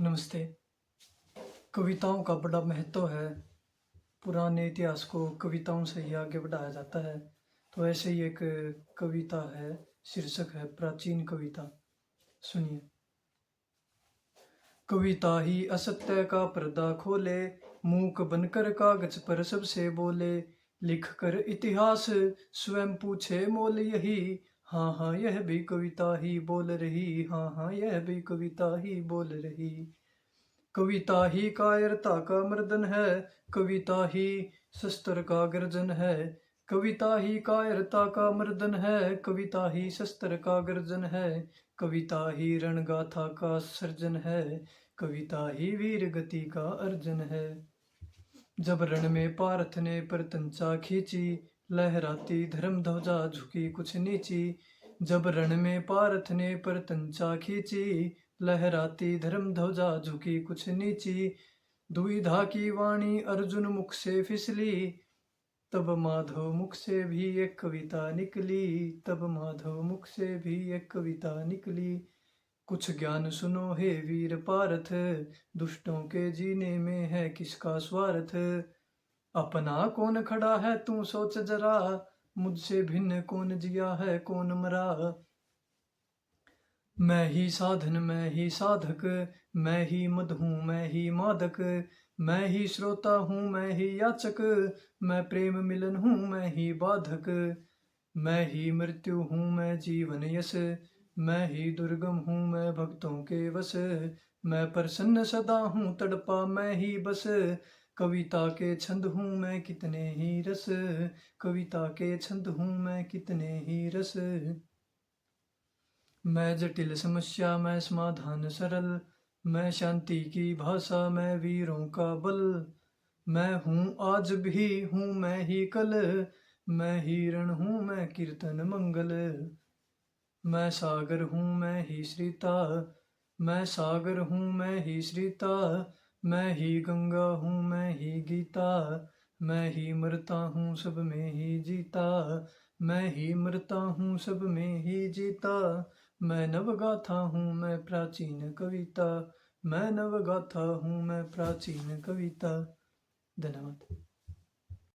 नमस्ते। कविताओं का बड़ा महत्व है। पुराने इतिहास को कविताओं से ही आगे बढ़ाया जाता है। तो ऐसे ही एक कविता है, शीर्षक है प्राचीन कविता। सुनिए। कविता ही असत्य का पर्दा खोले, मूक बनकर कागज पर सबसे बोले, लिख कर इतिहास स्वयं पूछे मोल यही। हाँ हाँ यह भी कविता ही बोल रही, हाँ हाँ यह भी कविता ही बोल रही। कविता ही कायरता का मर्दन है, कविता ही शस्त्र का गर्जन है। कविता ही कायरता का मर्दन है, कविता ही शस्त्र का गर्जन है। कविता ही रणगाथा का सर्जन है, कविता ही वीर गति का अर्जन है। जब रण में पार्थ ने प्रतंचा खींची, लहराती धर्म ध्वजा झुकी कुछ नीची। जब रण में पार्थ ने प्रतंचा खींची, लहराती धर्म ध्वजा झुकी कुछ नीची। दुविधा की वाणी अर्जुन मुख से फिसली, तब माधव मुख से भी एक कविता निकली, तब माधव मुख से भी एक कविता निकली। कुछ ज्ञान सुनो हे वीर पार्थ, दुष्टों के जीने में है किसका स्वार्थ। अपना कौन खड़ा है तू सोच जरा, मुझसे भिन्न कौन जिया है कौन मरा। मैं ही साधन मैं ही साधक, मैं ही मद हूँ मैं ही मादक। मैं ही श्रोता हूँ मैं ही याचक, मैं प्रेम मिलन हूँ मैं ही बाधक। मैं ही मृत्यु हूँ मैं जीवन यश, मैं ही दुर्गम हूँ मैं भक्तों के वश। मैं प्रसन्न सदा हूँ तड़पा मैं ही बस, कविता के छंद हूँ मैं कितने ही रस। कविता के छंद हूँ मैं कितने ही रस। मैं जटिल समस्या मैं समाधान सरल, मैं शांति की भाषा मैं वीरों का बल। मैं हूँ आज भी हूँ मैं ही कल, मैं ही रण हूँ मैं कीर्तन मंगल। मैं सागर हूँ मैं ही श्रीता, मैं सागर हूँ मैं ही श्रीता। मैं ही गंगा हूँ मैं ही गीता, मैं ही मरता हूँ सब में ही जीता। मैं ही मरता हूँ सब में ही जीता। मैं नवगाथा हूँ मैं प्राचीन कविता, मैं नवगाथा हूँ मैं प्राचीन कविता। धन्यवाद।